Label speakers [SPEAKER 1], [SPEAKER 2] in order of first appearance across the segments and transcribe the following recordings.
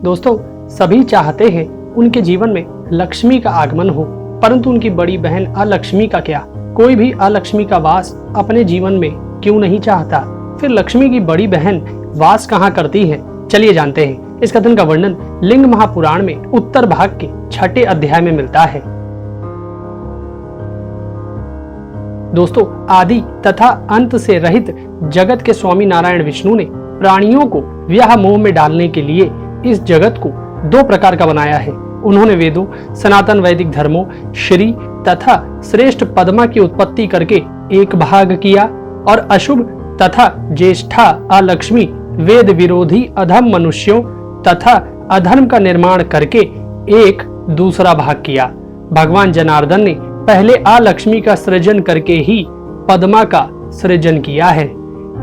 [SPEAKER 1] दोस्तों, सभी चाहते हैं उनके जीवन में लक्ष्मी का आगमन हो, परंतु उनकी बड़ी बहन अलक्ष्मी का क्या? कोई भी अलक्ष्मी का वास अपने जीवन में क्यों नहीं चाहता? फिर लक्ष्मी की बड़ी बहन वास कहाँ करती है? चलिए जानते हैं। इस कथन का वर्णन लिंग महापुराण में उत्तर भाग के 6 अध्याय में मिलता है। दोस्तों, आदि तथा अंत से रहित जगत के स्वामी नारायण विष्णु ने प्राणियों को व्याह मोह में डालने के लिए इस जगत को 2 प्रकार का बनाया है। उन्होंने वेदों, सनातन वैदिक धर्मों, श्री तथा श्रेष्ठ पद्मा की उत्पत्ति करके एक भाग किया और अशुभ तथा ज्येष्ठा अलक्ष्मी वेद विरोधी अधम मनुष्यों तथा अधर्म का निर्माण करके एक दूसरा भाग किया। भगवान जनार्दन ने पहले अलक्ष्मी का सृजन करके ही पद्मा का सृजन किया है,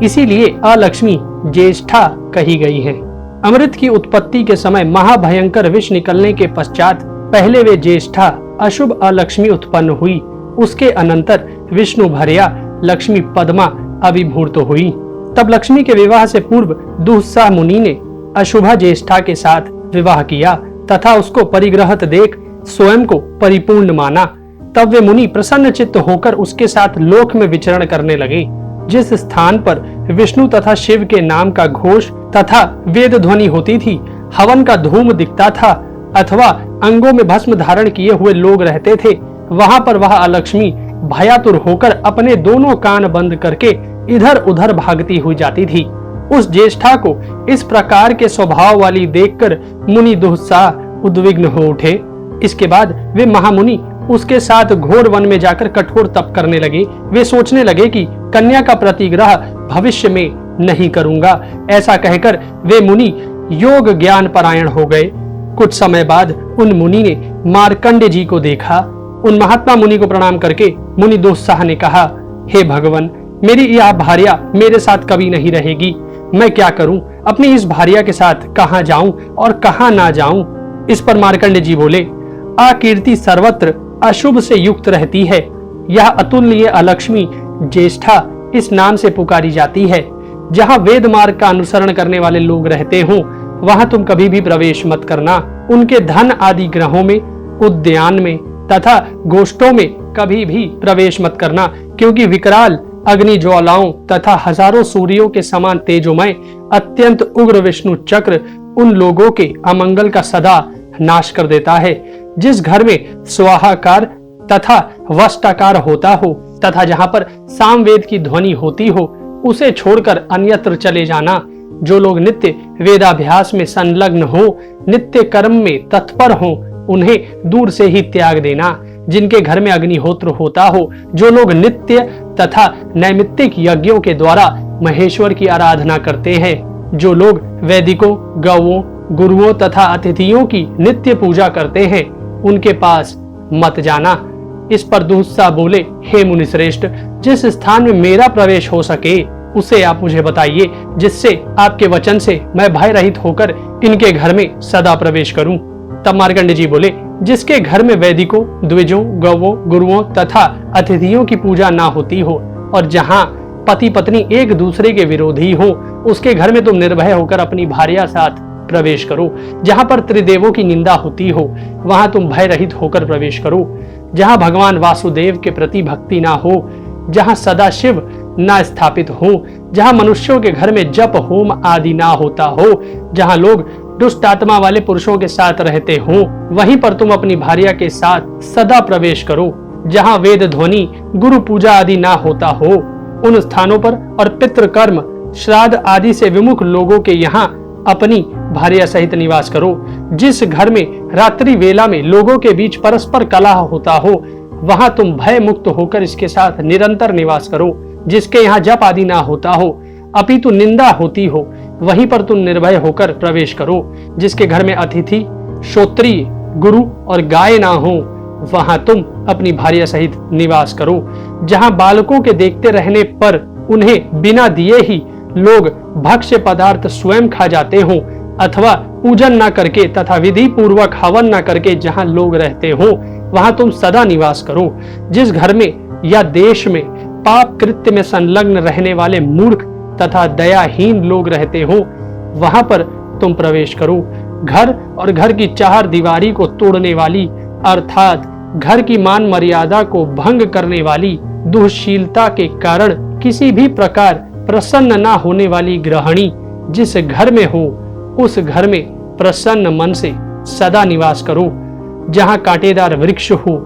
[SPEAKER 1] इसीलिए अलक्ष्मी ज्येष्ठा कही गई है। अमृत की उत्पत्ति के समय महाभयंकर विष निकलने के पश्चात पहले वे ज्येष्ठा अशुभ अलक्ष्मी उत्पन्न हुई। उसके अनंतर विष्णु भर्या लक्ष्मी पद्मा अभिभूत हुई। तब लक्ष्मी के विवाह से पूर्व दुस्साह मुनि ने अशुभा ज्येष्ठा के साथ विवाह किया तथा उसको परिग्रहित देख स्वयं को परिपूर्ण माना। तब वे मुनि प्रसन्न चित्त होकर उसके साथ लोक में विचरण करने लगे। जिस स्थान पर विष्णु तथा शिव के नाम का घोष तथा वेद ध्वनि होती थी, हवन का धूम दिखता था अथवा अंगों में भस्म धारण किए हुए लोग रहते थे, वहां पर वह अलक्ष्मी भयातुर होकर अपने दोनों कान बंद करके इधर उधर भागती हुई जाती थी। उस ज्येष्ठा को इस प्रकार के स्वभाव वाली देखकर मुनि दुस्साह उद्विग्न हो उठे। इसके बाद वे महामुनि उसके साथ घोर वन में जाकर कठोर तप करने लगे। वे सोचने लगे कि कन्या का प्रतिग्रह भविष्य में नहीं करूंगा। ऐसा कहकर वे मुनि योग ज्ञान परायण हो गए। कुछ समय बाद उन मुनि ने मार्कंड जी को देखा। उन महात्मा मुनि को प्रणाम करके मुनि दुस्साह ने कहा, हे भगवान, मेरी यह भार्या मेरे साथ कभी नहीं रहेगी। मैं क्या करूं? अपनी इस भार्या के साथ कहां जाऊं और कहां ना जाऊं? इस पर मार्कंड जी बोले, आकीर्ति सर्वत्र अशुभ से युक्त रहती है। यह अतुल्य अलक्ष्मी ज्येष्ठा इस नाम से पुकारी जाती है। जहां वेद मार्ग का अनुसरण करने वाले लोग रहते हों, वहां तुम कभी भी प्रवेश मत करना। उनके धन आदि ग्रहों में, उद्यान में तथा गोष्ठों में कभी भी प्रवेश मत करना, क्योंकि विकराल अग्नि ज्वालाओं तथा हजारों सूर्यों के समान तेजोमय अत्यंत उग्र विष्णु चक्र उन लोगों के अमंगल का सदा नाश कर देता है। जिस घर में स्वाहाकार तथा वष्टाकार होता हो तथा जहां पर सामवेद की ध्वनि होती हो, उसे छोड़कर अन्यत्र चले जाना। जो लोग नित्य वेदाभ्यास में संलग्न हो, नित्य कर्म में तत्पर हो, उन्हें दूर से ही त्याग देना। जिनके घर में अग्निहोत्र होता हो, जो लोग नित्य तथा नैमित्तिक यज्ञों के द्वारा महेश्वर की आराधना करते हैं, जो लोग वैदिकों, गौओं, गुरुओं तथा अतिथियों की नित्य पूजा करते हैं, उनके पास मत जाना। इस पर दुस्साह बोले, हे मुनिश्रेष्ठ, जिस स्थान में मेरा प्रवेश हो सके उसे आप मुझे बताइए, जिससे आपके वचन से मैं भय रहित होकर इनके घर में सदा प्रवेश करूं। तब मार्कंड जी बोले, जिसके घर में वैदिकों, द्विजों, गौओं, गुरुओं तथा अतिथियों की पूजा ना होती हो और जहां पति पत्नी एक दूसरे के विरोधी हो, उसके घर में तुम निर्भय होकर अपनी भार्या साथ प्रवेश करो। जहां पर त्रिदेवों की निंदा होती हो, वहां तुम भय रहित होकर प्रवेश करो। जहां भगवान वासुदेव के प्रति भक्ति ना हो, जहां सदा शिव ना स्थापित हो, जहां मनुष्यों के घर में जप होम आदि ना होता हो, जहां लोग दुष्ट आत्मा वाले पुरुषों के साथ रहते हो, वहीं पर तुम अपनी भार्या के साथ सदा प्रवेश करो। जहां वेद ध्वनि, गुरु पूजा आदि ना होता हो, उन स्थानों पर और पितृकर्म, श्राद्ध आदि से विमुख लोगों के यहाँ अपनी भार्या सहित निवास करो। जिस घर में रात्रि वेला में लोगों के बीच परस्पर कलह होता हो, वहां तुम भय मुक्त होकर इसके साथ निरंतर निवास करो। जिसके यहाँ जप आदि ना होता हो, अपितु निंदा होती हो, वहीं पर तुम निर्भय होकर प्रवेश करो। जिसके घर में अतिथि, श्रोत्रिय, गुरु और गाय ना हो, वहां तुम अपनी भार्या सहित निवास करो। जहां बालकों के देखते रहने पर उन्हें बिना दिए ही लोग भक्ष्य पदार्थ स्वयं खा जाते हो, अथवा पूजन न करके तथा विधि पूर्वक हवन न करके जहां लोग रहते हो, वहां तुम सदा निवास करो। जिस घर में या देश में पाप कृत्य में संलग्न रहने वाले मूर्ख तथा दयाहीन लोग रहते हो, वहां पर तुम प्रवेश करो। घर और घर की चार दीवारी को तोड़ने वाली अर्थात घर की मान मर्यादा को भंग करने वाली, दुःशीलता के कारण किसी भी प्रकार प्रसन्न ना होने वाली गृहिणी जिस घर में हो, उस घर में प्रसन्न मन से सदा निवास करो। जहाँ कांटेदार वृक्ष हो,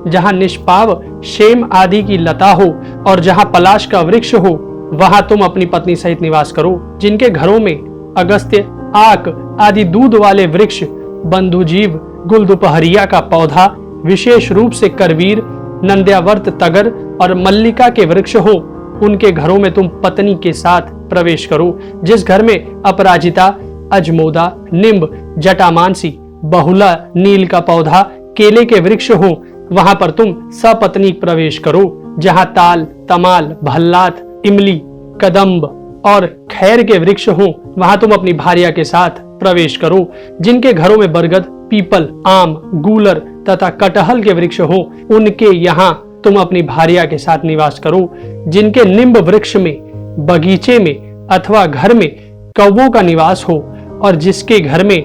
[SPEAKER 1] जहाँ निष्पाव शेम आदि की लता हो और जहाँ पलाश का वृक्ष हो, वहां तुम अपनी पत्नी सहित निवास करो। जिनके घरों में अगस्त्य, आक आदि दूध वाले वृक्ष, बंधुजीव, गुलदुपहरिया का पौधा, विशेष रूप से करवीर, नंद्यावर्त, तगर और मल्लिका के वृक्ष हो, उनके घरों में तुम पत्नी के साथ प्रवेश करो। जिस घर में अपराजिता, अजमोदा, निम्ब, जटामानसी, बहुला, नील का पौधा, केले के वृक्ष हो, वहां पर तुम सपत्नी प्रवेश करो। जहां ताल, तमाल, भल्लात, इमली, कदम्ब और खैर के वृक्ष हो, वहां तुम अपनी भार्या के साथ प्रवेश करो। जिनके घरों में बरगद, पीपल, आम, गूलर तथा कटहल के वृक्ष हो, उनके यहाँ तुम अपनी भार्या के साथ निवास करो। जिनके निम्ब वृक्ष में, बगीचे में अथवा घर में कौवों का निवास हो और जिसके घर में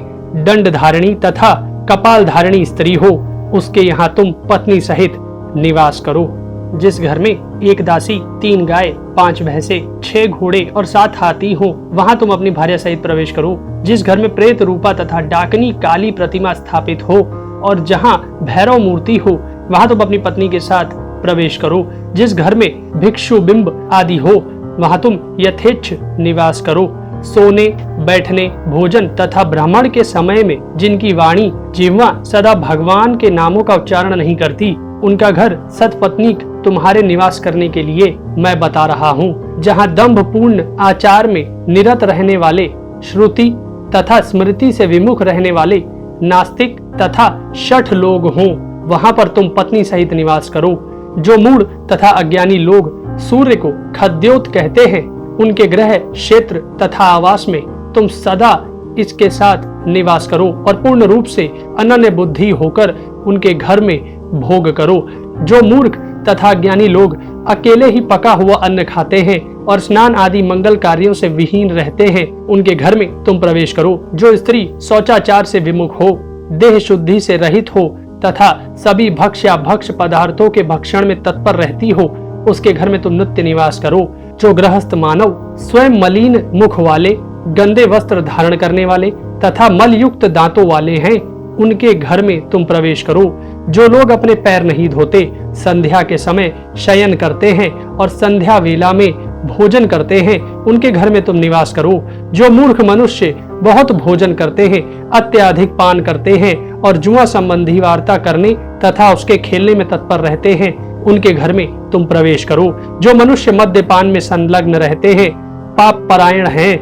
[SPEAKER 1] दंड धारिणी तथा कपाल धारिणी स्त्री हो, उसके यहाँ तुम पत्नी सहित निवास करो। जिस घर में एक दासी, 3 गाय, 5 भैंसे, 6 घोड़े और 7 हाथी हो, वहां तुम अपनी भार्या सहित प्रवेश करो। जिस घर में प्रेत रूपा तथा डाकनी काली प्रतिमा स्थापित हो और जहां भैरव मूर्ति हो, वहां तुम अपनी पत्नी के साथ प्रवेश करो। जिस घर में भिक्षु बिंब आदि हो, वहां तुम यथेच्छ निवास करो। सोने, बैठने, भोजन तथा भ्रमण के समय में जिनकी वाणी, जिह्वा सदा भगवान के नामों का उच्चारण नहीं करती, उनका घर सतपत्नीक तुम्हारे निवास करने के लिए मैं बता रहा हूँ। जहाँ दंभ पूर्ण आचार में निरत रहने वाले, श्रुति तथा स्मृति से विमुख रहने वाले नास्तिक तथा शठ लोग हों, वहां पर तुम पत्नी सहित निवास करो। जो मूढ़ तथा अज्ञानी लोग सूर्य को खद्योत कहते हैं, उनके ग्रह, क्षेत्र तथा आवास में तुम सदा इसके साथ निवास करो और पूर्ण रूप से अनन्य बुद्धि होकर उनके घर में भोग करो। जो मूर्ख तथा ज्ञानी लोग अकेले ही पका हुआ अन्न खाते हैं और स्नान आदि मंगल कार्यों से विहीन रहते हैं, उनके घर में तुम प्रवेश करो। जो स्त्री शौचाचार से विमुख हो, देह शुद्धि से रहित हो तथा सभी भक्ष या भक्ष पदार्थों के भक्षण में तत्पर रहती हो, उसके घर में तुम नित्य निवास करो। जो गृहस्थ मानव स्वयं मलिन मुख वाले, गंदे वस्त्र धारण करने वाले तथा मलयुक्त दांतों वाले हैं, उनके घर में तुम प्रवेश करो। जो लोग अपने पैर नहीं धोते, संध्या के समय शयन करते हैं और संध्या वेला में भोजन करते हैं, उनके घर में तुम निवास करो। जो मूर्ख मनुष्य बहुत भोजन करते हैं, अत्यधिक पान करते हैं और जुआ संबंधी वार्ता करने तथा उसके खेलने में तत्पर रहते हैं, उनके घर में तुम प्रवेश करो। जो मनुष्य मद्यपान में संलग्न रहते हैं, पाप परायण हैं,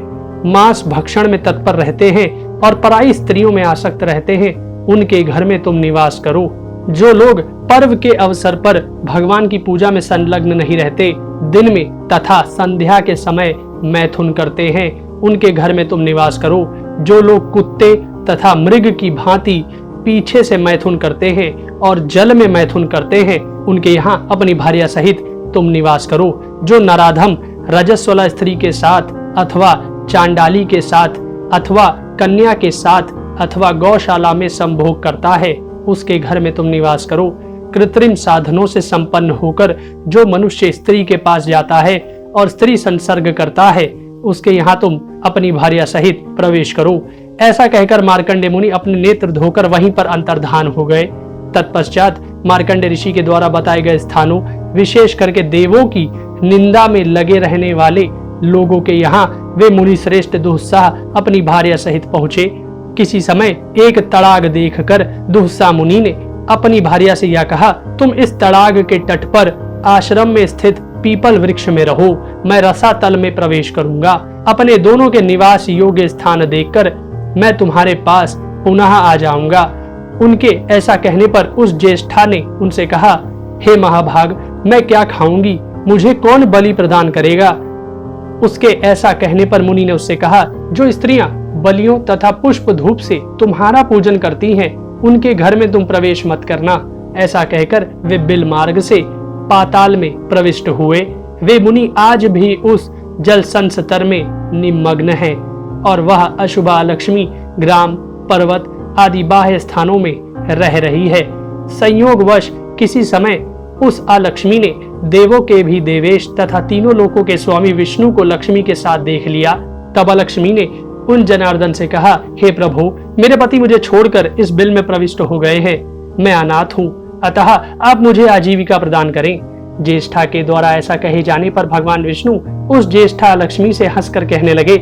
[SPEAKER 1] मांस भक्षण में तत्पर रहते हैं और पराई स्त्रियों में आसक्त रहते हैं, उनके घर में तुम निवास करो। जो लोग पर्व के अवसर पर भगवान की पूजा में संलग्न नहीं रहते, दिन में तथा संध्या के समय मैथुन करते हैं, उनके घर में तुम निवास करो। जो लोग कुत्ते तथा मृग की भांति पीछे से मैथुन करते हैं और जल में मैथुन करते हैं, उनके यहाँ अपनी भार्या सहित तुम निवास करो। जो नराधम रजस्वला स्त्री के साथ अथवा चांडाली के साथ अथवा कन्या के साथ अथवा गौशाला में संभोग करता है, उसके घर में तुम निवास करो। कृत्रिम साधनों से संपन्न होकर जो मनुष्य स्त्री के पास जाता है और स्त्री संसर्ग करता है, उसके यहाँ तुम अपनी भार्या सहित प्रवेश करो। ऐसा कहकर मार्कंडे मुनि अपने नेत्र धोकर वहीं पर अंतर्धान हो गए। तत्पश्चात मार्कंडे ऋषि के द्वारा बताए गए स्थानों, विशेष करके देवों की निंदा में लगे रहने वाले लोगों के यहाँ वे मुनि श्रेष्ठ दुस्साह अपनी भार्या सहित पहुंचे। किसी समय एक तड़ाग देखकर दुस्साह मुनि ने अपनी भार्या से यह कहा, तुम इस तड़ाग के तट पर आश्रम में स्थित पीपल वृक्ष में रहो, मैं रसातल में प्रवेश करूंगा। अपने दोनों के निवास योग्य स्थान देखकर मैं तुम्हारे पास पुनः आ जाऊंगा। उनके ऐसा कहने पर उस ज्येष्ठा ने उनसे कहा, हे महाभाग, मैं क्या खाऊंगी, मुझे कौन बलि प्रदान करेगा? उसके ऐसा कहने पर मुनि ने उससे कहा, जो स्त्रियां बलियों तथा पुष्प धूप से तुम्हारा पूजन करती हैं, उनके घर में तुम प्रवेश मत करना। ऐसा कहकर वे बिल मार्ग से पाताल में प्रविष्ट हुए। वे मुनि आज भी उस जल संस्तर में निमग्न हैं और वह अशुभा लक्ष्मी ग्राम पर्वत आदि बाह्य स्थानों में रह रही है। संयोगवश किसी समय उस अलक्ष्मी ने देवों के भी देवेश तथा तीनों लोकों के स्वामी विष्णु को लक्ष्मी के साथ देख लिया। तब अलक्ष्मी ने उन जनार्दन से कहा, हे प्रभु, मेरे पति मुझे छोड़कर इस बिल में प्रविष्ट हो गए हैं। मैं अनाथ हूँ, अतः आप मुझे आजीविका प्रदान करें। ज्येष्ठा के द्वारा ऐसा कहे जाने पर भगवान विष्णु उस ज्येष्ठा लक्ष्मी से हंसकर कहने लगे,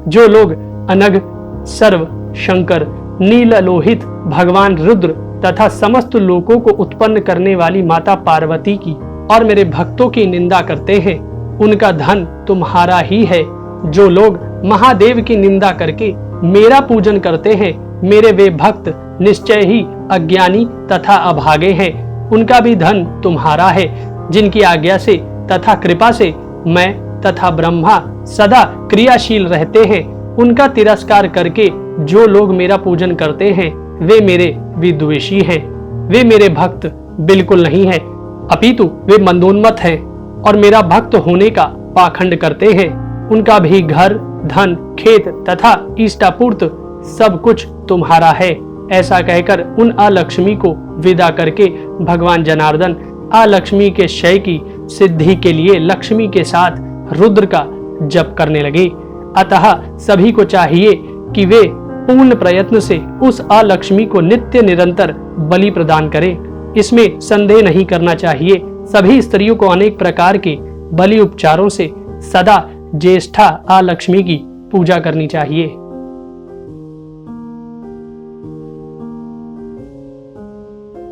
[SPEAKER 1] जो लोग अनग, सर्व, शंकर, नील लोहित, भगवान रुद्र तथा समस्त लोकों को उत्पन्न करने वाली माता पार्वती की और मेरे भक्तों की निंदा करते हैं, उनका धन तुम्हारा ही है। जो लोग महादेव की निंदा करके मेरा पूजन करते हैं, मेरे वे भक्त निश्चय ही अज्ञानी तथा अभागे हैं, उनका भी धन तुम्हारा है। जिनकी आज्ञा से तथा कृपा से मैं तथा ब्रह्मा सदा क्रियाशील रहते हैं, उनका तिरस्कार करके जो लोग मेरा पूजन करते हैं, वे मेरे विद्वेषी हैं। वे मेरे भक्त बिल्कुल नहीं है, अपितु वे मंदोन्मत्त हैं और मेरा भक्त होने का पाखंड करते हैं। उनका भी घर, धन, खेत तथा इष्टापूर्त सब कुछ तुम्हारा है। ऐसा कहकर उन अलक्ष्मी को विदा करके भगवान जनार्दन अलक्ष्मी के क्षय की सिद्धि के लिए लक्ष्मी के साथ रुद्र का जप करने लगे। अतः सभी को चाहिए कि वे पूर्ण प्रयत्न से उस अलक्ष्मी को नित्य निरंतर बलि प्रदान करें। इसमें संदेह नहीं करना चाहिए। सभी स्त्रियों को अनेक प्रकार के बलि उपचारों से सदा ज्येष्ठा अलक्ष्मी की पूजा करनी चाहिए।